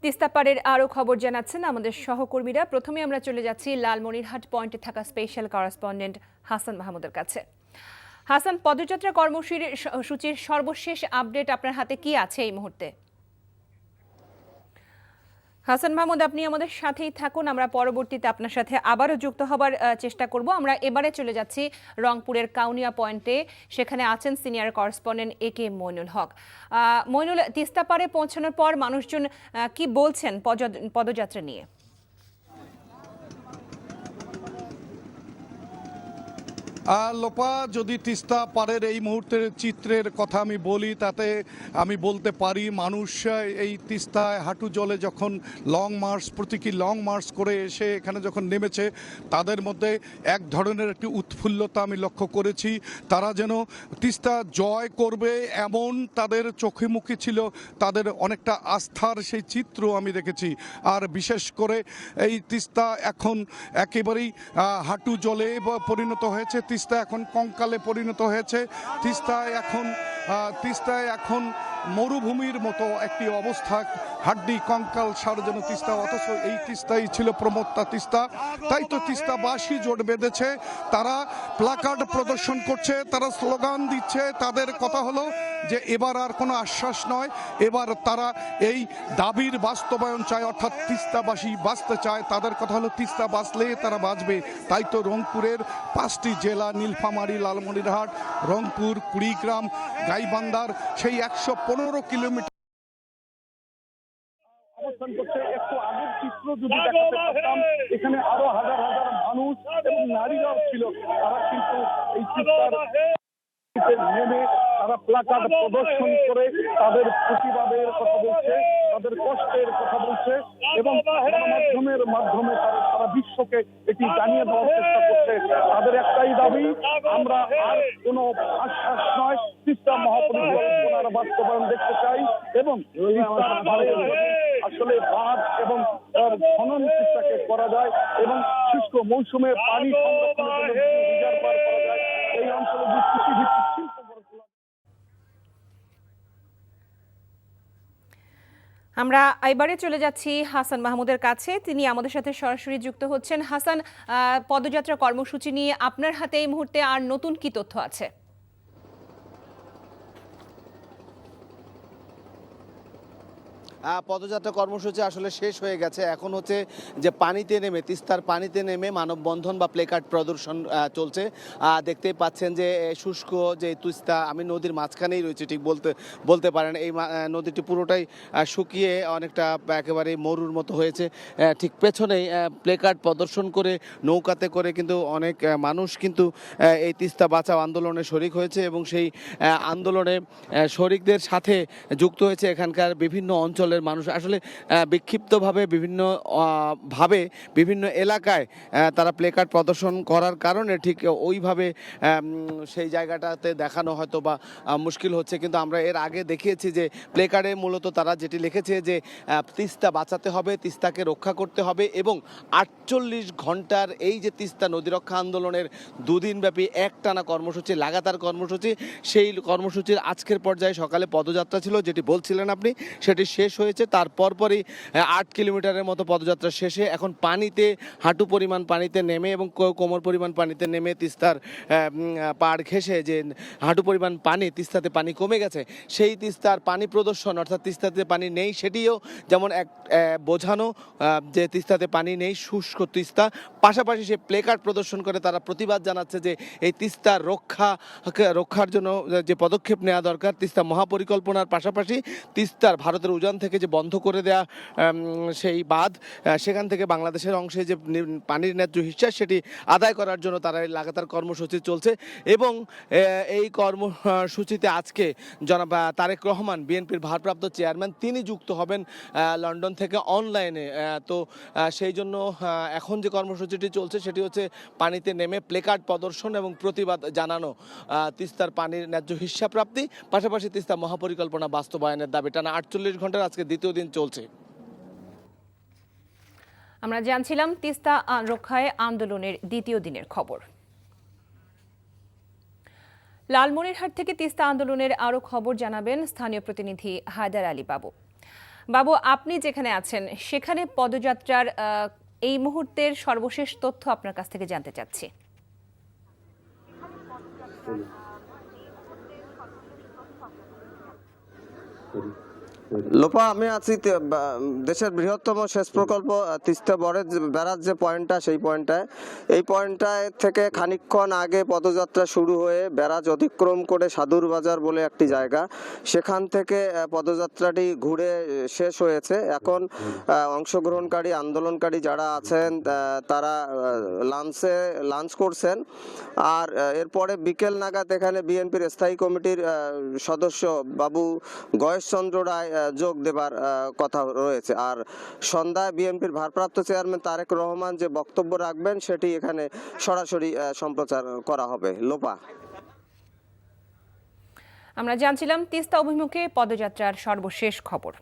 তিস্তা পাড়ের আরও খবর জানাচ্ছেন আমাদের সহকর্মীরা। প্রথমে আমরা চলে যাচ্ছি লালমনিরহাট পয়েন্টে থাকা স্পেশাল করেসপন্ডেন্ট হাসান মাহমুদের কাছে। হাসান, পদযাত্রা কর্মসূচির সর্বশেষ আপডেট আপনার হাতে কি আছে এই মুহূর্তে? হাসান মাহমুদ, আপনি আমাদের সাথেই থাকুন, আমরা পরবর্তীতে আপনার সাথে আবারও যুক্ত হবার চেষ্টা করব। আমরা এবারে চলে যাচ্ছি রংপুরের কাউনিয়া পয়েন্টে, সেখানে আছেন senior correspondent AK Moinul Haque. Moinul, Teesta পাড়ে পৌঁছানোর পর মানুষজন কি বলছেন পদযাত্রা নিয়ে? লোপা, যদি তিস্তা পাড়ের এই মুহূর্তের চিত্রের কথা আমি বলি, তাতে আমি বলতে পারি মানুষ এই তিস্তায় হাঁটু জলে যখন প্রতীকী লং মার্চ করে এসে এখানে যখন নেমেছে, তাদের মধ্যে এক ধরনের একটি উৎফুল্লতা আমি লক্ষ্য করেছি। তারা যেন তিস্তা জয় করবে এমন তাদের চোখে মুখে ছিল, তাদের অনেকটা আস্থার সেই চিত্র আমি দেখেছি। আর বিশেষ করে এই তিস্তা এখন একেবারেই হাঁটু জলে পরিণত হয়েছে, তিস্তা এখন কঙ্কালে পরিণত হয়েছে। তিস্তায় এখন মরুভূমির মতো একটি অবস্থা, হাড্ডি কঙ্কাল সার যেন তিস্তা, অথচ এই তিস্তাই ছিল প্রমত্তা তিস্তা। তাই তো তিস্তাবাসী জোট বেঁধেছে, তারা প্লাকার্ড প্রদর্শন করছে, তারা স্লোগান দিচ্ছে। তাদের কথা হলো যে এবার আর কোনো আশ্বাস নয়, এবার তারা এই দাবির বাস্তবায়ন চায়, অর্থাৎ তিস্তাবাসী বাঁচতে চায়। তাদের কথা হলো তিস্তা বাঁচলে তারা বাঁচবে। তাই তো রংপুরের 5টি জেলা, নীলফামারী, লালমনিরহাট, রংপুর, কুড়িগ্রাম, গাইবান্ধার সেই 115 কিলোমিটার অবস্থান করছে। একটু আগের চিত্র যদি দেখাতে পারতাম, এখানে আরো হাজার হাজার মানুষ এবং নারীরাও ছিল। তারা কিন্তু এই তিস্তার নেমে তারা প্লাকার্ড প্রদর্শন করে তাদের প্রতিবাদের কথা বলছে, তাদের কষ্টের কথা বলছে এবং গণমাধ্যমের মাধ্যমে তারা সারা বিশ্বকে এটি জানিয়ে দেওয়ার চেষ্টা করছে। তাদের একটাই দাবি, আমরা আর কোনো আশ্বাস নয়, তিস্তা মহাপরিকল্পনার বাস্তবায়ন দেখতে চাই এবং আসলে বাঁধ এবং খনন চিন্তাকে করা যায় এবং শুষ্ক মৌসুমে পানি সংরক্ষণের জন্য রিজার্ভার করা যায়, এই অঞ্চলে যে কৃষিভিত্তিক শিল্প গড়ে তোলা। আমরা এবারে চলে যাচ্ছি হাসান মাহমুদের কাছে, তিনি আমাদের সাথে সরাসরি যুক্ত হচ্ছেন। হাসান, পদযাত্রা কর্মসূচি নিয়ে আপনার হাতে এই মুহূর্তে আর নতুন কি তথ্য আছে? পদযাত্রা কর্মসূচি আসলে শেষ হয়ে গেছে। এখন হচ্ছে যে পানিতে নেমে, তিস্তার পানিতে নেমে মানববন্ধন বা প্লেকার্ড প্রদর্শন চলছে। দেখতেই পাচ্ছেন যে শুষ্ক যে তিস্তা, আমি নদীর মাঝখানেই রয়েছে ঠিক বলতে পারেন। এই নদীটি পুরোটাই শুকিয়ে অনেকটা একেবারে মরুর মতো হয়েছে। ঠিক পেছনেই প্লেকার্ড প্রদর্শন করে নৌকাতে করে কিন্তু অনেক মানুষ কিন্তু এই তিস্তা বাঁচাও আন্দোলনে শরিক হয়েছে এবং সেই আন্দোলনে শরিকদের সাথে যুক্ত হয়েছে এখানকার বিভিন্ন অঞ্চলের মানুষ। আসলে বিক্ষিপ্তভাবে বিভিন্ন এলাকায় তারা প্লেকার্ড প্রদর্শন করার কারণে ঠিক ওইভাবে সেই জায়গাটাতে দেখানো হয়তো বা মুশকিল হচ্ছে, কিন্তু আমরা এর আগে দেখিয়েছি যে প্লেকার্ডে মূলত তারা যেটি লিখেছে যে তিস্তা বাঁচাতে হবে, তিস্তাকে রক্ষা করতে হবে এবং 48 ঘন্টার এই যে তিস্তা নদী রক্ষা আন্দোলনের 2 দিনব্যাপী একটানা কর্মসূচি, লাগাতার কর্মসূচি, সেই কর্মসূচির আজকের পর্যায়ে সকালে পদযাত্রা ছিল, যেটি বলছিলেন আপনি, সেটি শেষ হয়েছে। তারপরই 8 কিলোমিটারের মতো পদযাত্রা শেষে এখন পানিতে, হাঁটু পরিমাণ পানিতে নেমে এবং কোমর পরিমাণ পানিতে নেমে তিস্তার পাড় ঘেঁষে যে হাঁটু পরিমাণ পানি, তিস্তাতে পানি কমে গেছে, সেই তিস্তার পানি প্রদর্শন, অর্থাৎ তিস্তাতে পানি নেই সেটিও যেমন এক বোঝানো যে তিস্তাতে পানি নেই, শুষ্ক তিস্তা। পাশাপাশি সে প্লেকার্ড প্রদর্শন করে তারা প্রতিবাদ জানাচ্ছে যে এই তিস্তার রক্ষার জন্য যে পদক্ষেপ নেওয়া দরকার, তিস্তা মহাপরিকল্পনার পাশাপাশি তিস্তার ভারতের উজান থেকে যে বন্ধ করে দেয়া সেই বাঁধ, সেখান থেকে বাংলাদেশের অংশে যে পানির ন্যায্য হিস্সা সেটি আদায় করার জন্য তারা লাগাতার কর্মসূচি চলছে। এবং এই কর্মসূচিতে আজকে জনাব তারেক রহমান, বিএনপির ভারপ্রাপ্ত চেয়ারম্যান, তিনি যুক্ত হবেন লন্ডন থেকে অনলাইনে। তো সেই জন্য এখন যে কর্মসূচিটি চলছে সেটি হচ্ছে পানিতে নেমে প্লেকার্ড প্রদর্শন এবং প্রতিবাদ জানানো, তিস্তার পানির ন্যায্য হিস্সা প্রাপ্তি, পাশাপাশি তিস্তা মহাপরিকল্পনা বাস্তবায়নের দাবি। টানা 48 ঘন্টার আজকে দ্বিতীয় দিন চলছে। আমরা জানছিলাম তিস্তা রক্ষায় আন্দোলনের দ্বিতীয় দিনের খবর। লালমনিরহাট থেকে তিস্তা আন্দোলনের আরও খবর জানাবেন স্থানীয় প্রতিনিধি হায়দার আলী বাবু। বাবু, আপনি যেখানে আছেন সেখানে পদযাত্রার এই মুহূর্তের সর্বশেষ তথ্য আপনার কাছ থেকে জানতে চাচ্ছি। লোপা, আমি আছি দেশের বৃহত্তম সেচ প্রকল্প তিস্তা ব্যারাজ যে পয়েন্টটা, সেই পয়েন্টটায় এই পয়েন্টটায় থেকে খানিকক্ষণ আগে পদযাত্রা শুরু হয়ে ব্যারাজ অতিক্রম করে সাধুর বাজার বলে একটি জায়গা, সেখান থেকে পদযাত্রাটি ঘুরে শেষ হয়েছে। এখন অংশগ্রহণকারী আন্দোলনকারী যারা আছেন তারা লাঞ্চ করছেন। আর এরপরে বিকেল নাগাদ এখানে বিএনপির স্থায়ী কমিটির সদস্য বাবু গয়েশচন্দ্র রায় যোগ দেবার কথা রয়েছে। আর সন্ধ্যায় বিএনপির ভারপ্রাপ্ত চেয়ারম্যান তারেক রহমান যে বক্তব্য রাখবেন সেটি এখানে সরাসরি সম্প্রচার করা হবে। লোপা, আমরা জানছিলাম তিস্তা অভিমুখে পদযাত্রার সর্বশেষ খবর।